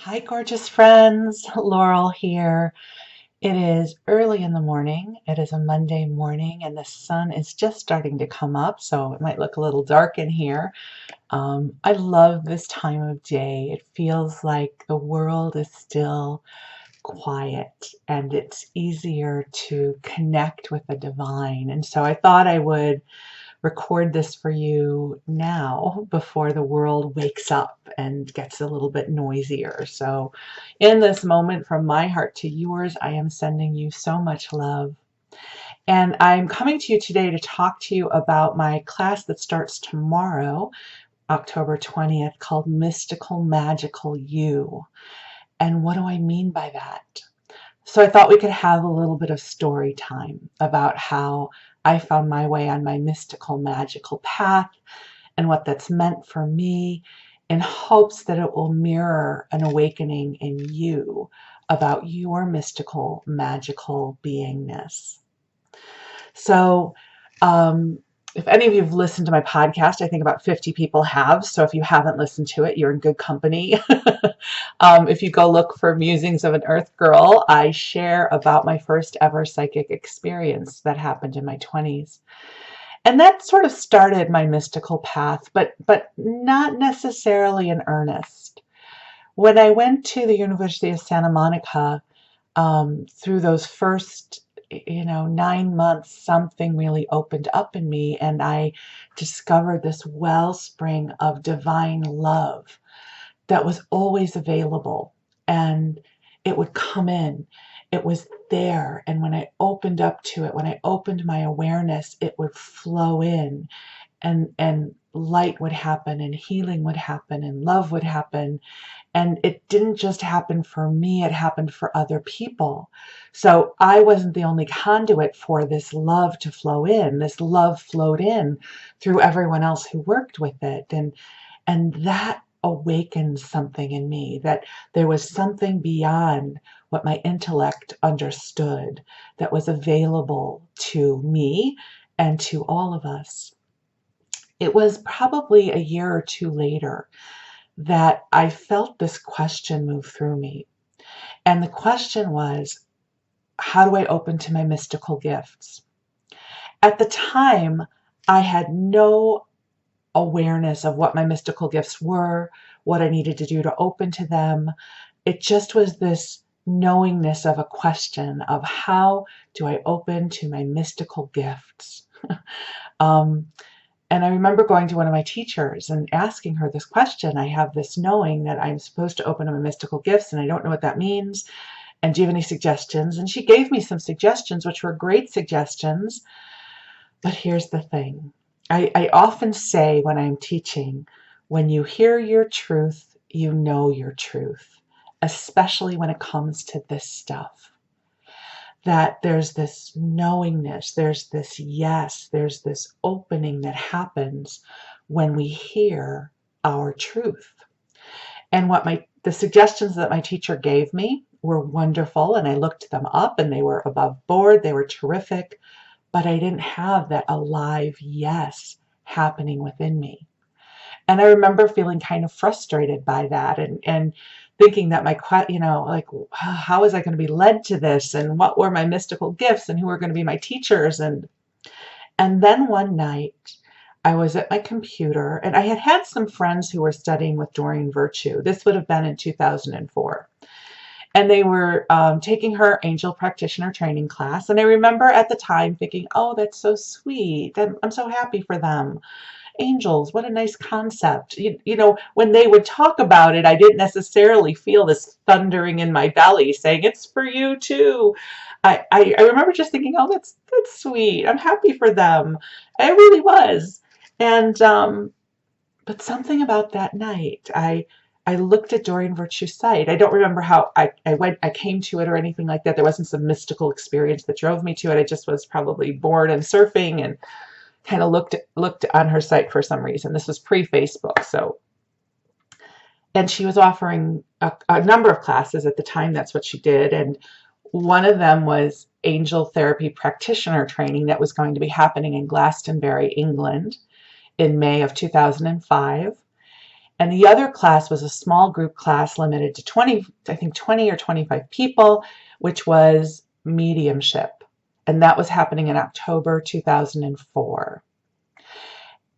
Hi, gorgeous friends. Laurel here. It is early in the morning. It is a Monday morning, and the sun is just starting to come up, so it might look a little dark in here. I love this time of day. It feels like the world is still quiet, and it's easier to connect with the divine. And so I thought I would record this for you now before the world wakes up and gets a little bit noisier. So, in this moment, from my heart to yours, I am sending you so much love. And I'm coming to you today to talk to you about my class that starts tomorrow, October 20th, called Mystical Magical You. And what do I mean by that? So I thought we could have a little bit of story time about how I found my way on my mystical, magical path and what that's meant for me, in hopes that it will mirror an awakening in you about your mystical, magical beingness. So, if any of you have listened to my podcast, I think about 50 people have. So if you haven't listened to it, you're in good company. If you go look for Musings of an Earth Girl, I share about my first ever psychic experience that happened in my 20s. And that sort of started my mystical path, but not necessarily in earnest. When I went to the University of Santa Monica, through those first 9 months, something really opened up in me, and I discovered this wellspring of divine love that was always available, and it would come in. It was there, and when I opened up to it, when I opened my awareness, it would flow in, and light would happen, and healing would happen, and love would happen. And it didn't just happen for me, it happened for other people. So I wasn't the only conduit for this love to flow in. This love flowed in through everyone else who worked with it. And that awakened something in me, that there was something beyond what my intellect understood that was available to me and to all of us. It was probably a year or two later that I felt this question move through me. And the question was, how do I open to my mystical gifts? At the time, I had no awareness of what my mystical gifts were, what I needed to do to open to them. It just was this knowingness of a question of, how do I open to my mystical gifts? um, And I remember going to one of my teachers and asking her this question. I have this knowing that I'm supposed to open to my mystical gifts, and I don't know what that means. And do you have any suggestions? And she gave me some suggestions, which were great suggestions. But here's the thing. I often say when I'm teaching, when you hear your truth, you know your truth, especially when it comes to this stuff. That there's this knowingness, there's this yes, there's this opening that happens when we hear our truth. And the suggestions that my teacher gave me were wonderful, and I looked them up, and they were above board, they were terrific, but I didn't have that alive yes happening within me. And I remember feeling kind of frustrated by that, and thinking that like, how was I going to be led to this? And what were my mystical gifts? And who were going to be my teachers? And then one night, I was at my computer, and I had had some friends who were studying with Doreen Virtue. This would have been in 2004. And they were taking her angel practitioner training class. And I remember at the time thinking, oh, that's so sweet. I'm so happy for them. Angels, what a nice concept. When they would talk about it, I didn't necessarily feel this thundering in my belly saying, it's for you too. I remember just thinking, oh, that's sweet. I'm happy for them. I really was. And but something about that night, I looked at Doreen Virtue's site. I don't remember how I came to it or anything like that. There wasn't some mystical experience that drove me to it. I just was probably bored and surfing, and kind of looked on her site for some reason. This was pre-Facebook, and she was offering a number of classes at the time. That's what she did, and one of them was angel therapy practitioner training that was going to be happening in Glastonbury, England, in May of 2005. And the other class was a small group class limited to 20, I think 20 or 25 people, which was mediumship. And that was happening in October 2004.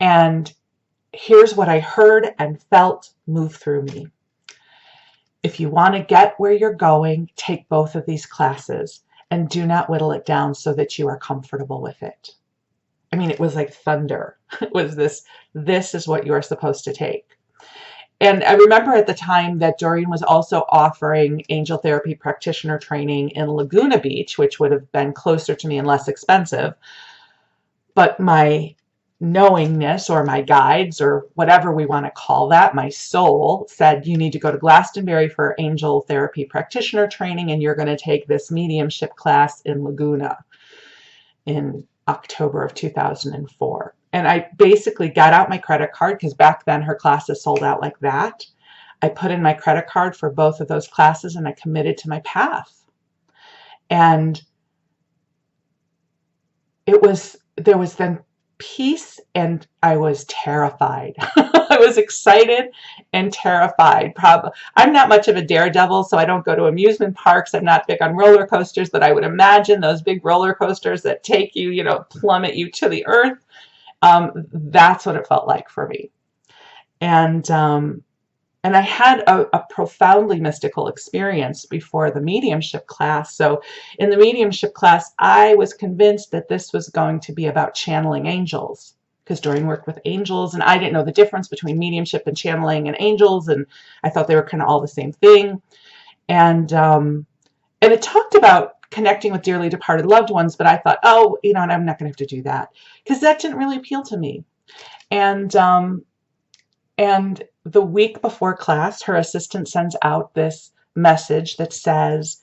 And here's what I heard and felt move through me. If you want to get where you're going, take both of these classes and do not whittle it down so that you are comfortable with it. I mean, it was like thunder. It was this is what you are supposed to take. And I remember at the time that Doreen was also offering angel therapy practitioner training in Laguna Beach, which would have been closer to me and less expensive. But my knowingness, or my guides, or whatever we want to call that, my soul said, you need to go to Glastonbury for angel therapy practitioner training, and you're going to take this mediumship class in Laguna in October of 2004. And I basically got out my credit card, because back then her classes sold out like that. I put in my credit card for both of those classes, and I committed to my path. And there was then peace, and I was terrified. I was excited and terrified. I'm not much of a daredevil, so I don't go to amusement parks. I'm not big on roller coasters, but I would imagine those big roller coasters that take you, plummet you to the earth. That's what it felt like for me. And I had a profoundly mystical experience before the mediumship class. So in the mediumship class, I was convinced that this was going to be about channeling angels, because Doreen worked with angels, and I didn't know the difference between mediumship and channeling and angels, and I thought they were kind of all the same thing. And it talked about connecting with dearly departed loved ones, but I thought, and I'm not going to have to do that, because that didn't really appeal to me. And the week before class, her assistant sends out this message that says,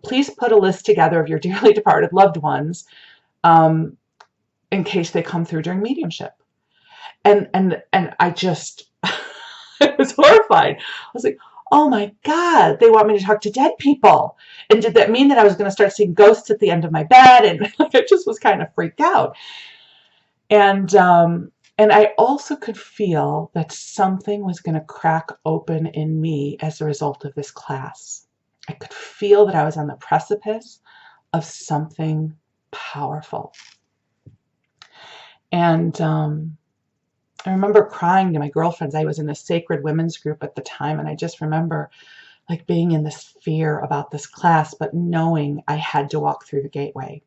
please put a list together of your dearly departed loved ones in case they come through during mediumship. And I just, I was horrified. I was like, oh my God, they want me to talk to dead people. And did that mean that I was going to start seeing ghosts at the end of my bed? And I just was kind of freaked out. And I also could feel that something was going to crack open in me as a result of this class. I could feel that I was on the precipice of something powerful. And I remember crying to my girlfriends. I was in a sacred women's group at the time, and I just remember like being in this fear about this class, but knowing I had to walk through the gateway.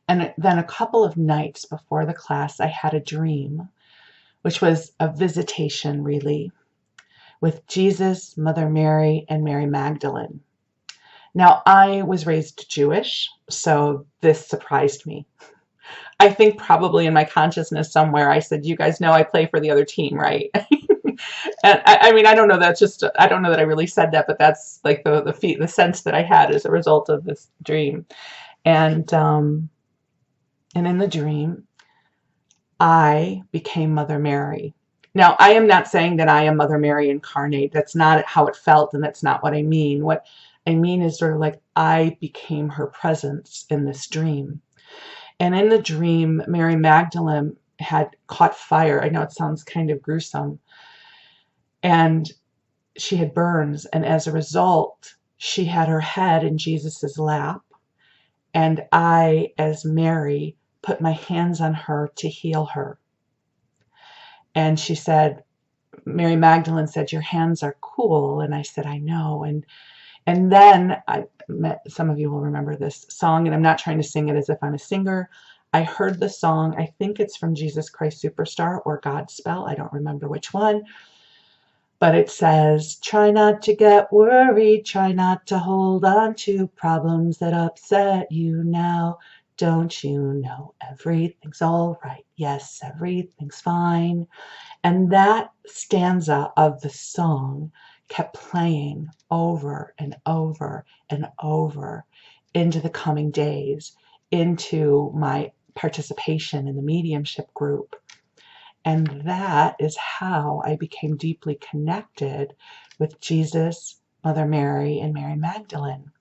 And then a couple of nights before the class, I had a dream, which was a visitation, really, with Jesus, Mother Mary, and Mary Magdalene. Now, I was raised Jewish, so this surprised me. I think probably in my consciousness somewhere, I said, you guys know I play for the other team, right? And I mean, I don't know that I really said that, but that's like the sense that I had as a result of this dream. And in the dream, I became Mother Mary. Now, I am not saying that I am Mother Mary incarnate. That's not how it felt, and that's not what I mean. What I mean is sort of like I became her presence in this dream. And in the dream, Mary Magdalene had caught fire. I know it sounds kind of gruesome. And she had burns, and as a result, she had her head in Jesus's lap. And I, as Mary, put my hands on her to heal her. And she said, Mary Magdalene said, your hands are cool. And I said, I know. And then some of you will remember this song, and I'm not trying to sing it as if I'm a singer. I heard the song, I think it's from Jesus Christ Superstar or Godspell. I don't remember which one. But it says, try not to get worried, try not to hold on to problems that upset you now. Don't you know everything's all right? Yes, everything's fine. And that stanza of the song kept playing over and over and over into the coming days, into my participation in the mediumship group. And that is how I became deeply connected with Jesus, Mother Mary, and Mary Magdalene.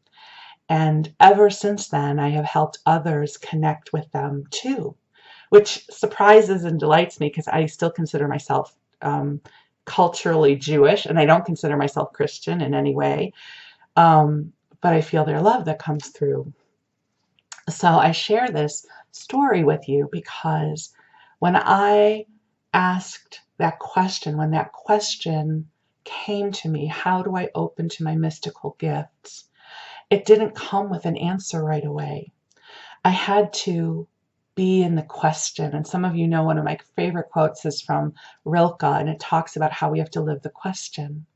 And ever since then, I have helped others connect with them too, which surprises and delights me because I still consider myself culturally Jewish, and I don't consider myself Christian in any way. Um, but I feel their love that comes through. So I share this story with you because when I asked that question, when that question came to me, how do I open to my mystical gifts? It didn't come with an answer right away. I had to be in the question. And some of you know one of my favorite quotes is from Rilke, and it talks about how we have to live the question.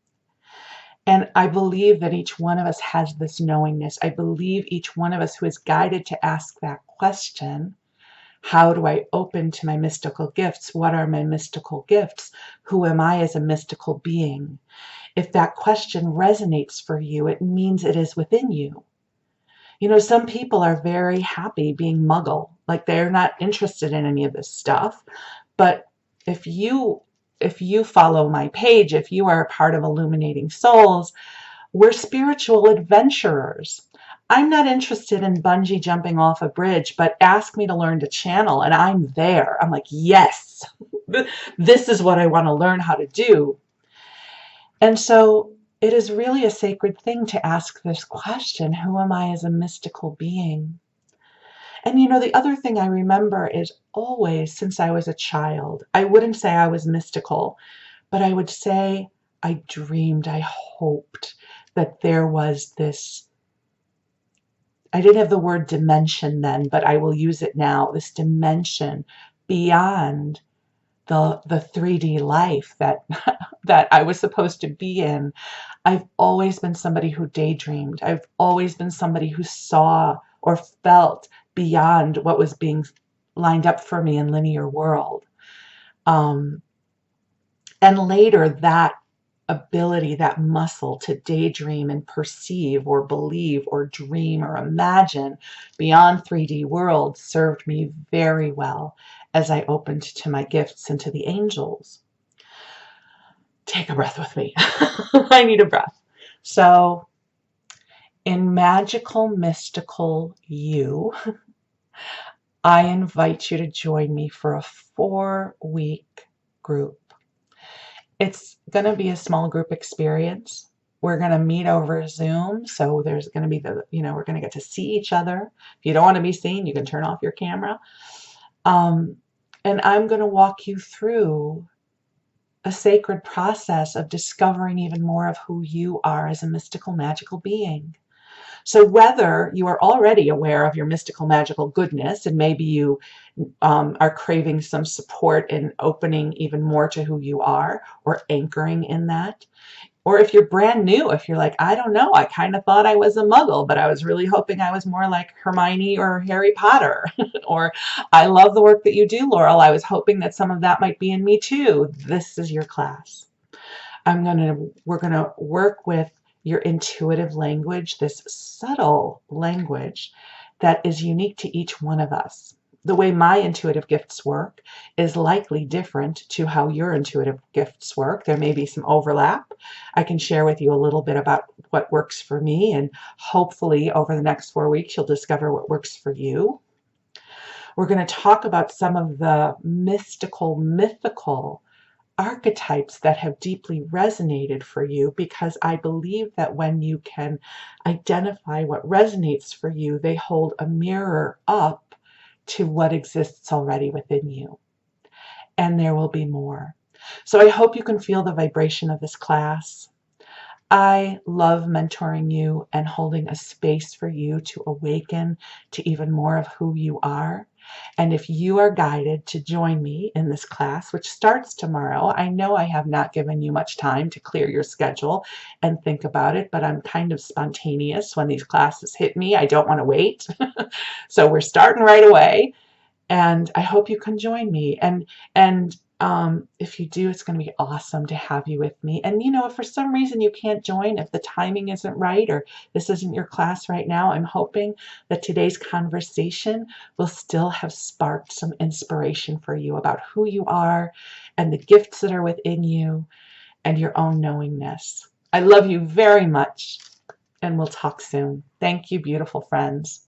And I believe that each one of us has this knowingness. I believe each one of us who is guided to ask that question, how do I open to my mystical gifts? What are my mystical gifts? Who am I as a mystical being? If that question resonates for you, it means it is within you. You know, some people are very happy being muggle, like they're not interested in any of this stuff. But if you if you follow my page, if you are a part of Illuminating Souls, we're spiritual adventurers. I'm not interested in bungee jumping off a bridge, but ask me to learn to channel and I'm there. I'm like, yes, this is what I want to learn how to do. And so it is really a sacred thing to ask this question, who am I as a mystical being? And you know, the other thing I remember is always since I was a child, I wouldn't say I was mystical, but I would say I dreamed, I hoped that there was this, I didn't have the word dimension then, but I will use it now, this dimension beyond the 3D life that that I was supposed to be in. I've always been somebody who daydreamed. I've always been somebody who saw or felt beyond what was being lined up for me in linear world. Um, and later that ability, that muscle to daydream and perceive or believe or dream or imagine beyond 3D worlds served me very well as I opened to my gifts and to the angels. Take a breath with me. I need a breath. So in Magical Mystical You, I invite you to join me for a 4-week group. It's going to be a small group experience. We're going to meet over Zoom. So there's going to be we're going to get to see each other. If you don't want to be seen, you can turn off your camera. And I'm going to walk you through a sacred process of discovering even more of who you are as a mystical, magical being. So whether you are already aware of your mystical, magical goodness, and maybe you are craving some support in opening even more to who you are or anchoring in that, or if you're brand new, if you're like, I don't know, I kind of thought I was a muggle, but I was really hoping I was more like Hermione or Harry Potter, or I love the work that you do, Laurel. I was hoping that some of that might be in me too. This is your class. We're going to work with your intuitive language, this subtle language that is unique to each one of us. The way my intuitive gifts work is likely different to how your intuitive gifts work. There may be some overlap. I can share with you a little bit about what works for me, and hopefully over the next 4 weeks you'll discover what works for you. We're going to talk about some of the mystical, mythical archetypes that have deeply resonated for you, because I believe that when you can identify what resonates for you, they hold a mirror up to what exists already within you. And there will be more. So I hope you can feel the vibration of this class. I love mentoring you and holding a space for you to awaken to even more of who you are. And if you are guided to join me in this class, which starts tomorrow, I know I have not given you much time to clear your schedule and think about it, but I'm kind of spontaneous when these classes hit me. I don't want to wait. So we're starting right away. And I hope you can join me. And if you do, it's going to be awesome to have you with me. And you know, if for some reason you can't join, if the timing isn't right or this isn't your class right now, I'm hoping that today's conversation will still have sparked some inspiration for you about who you are and the gifts that are within you and your own knowingness. I love you very much, and we'll talk soon. Thank you, beautiful friends.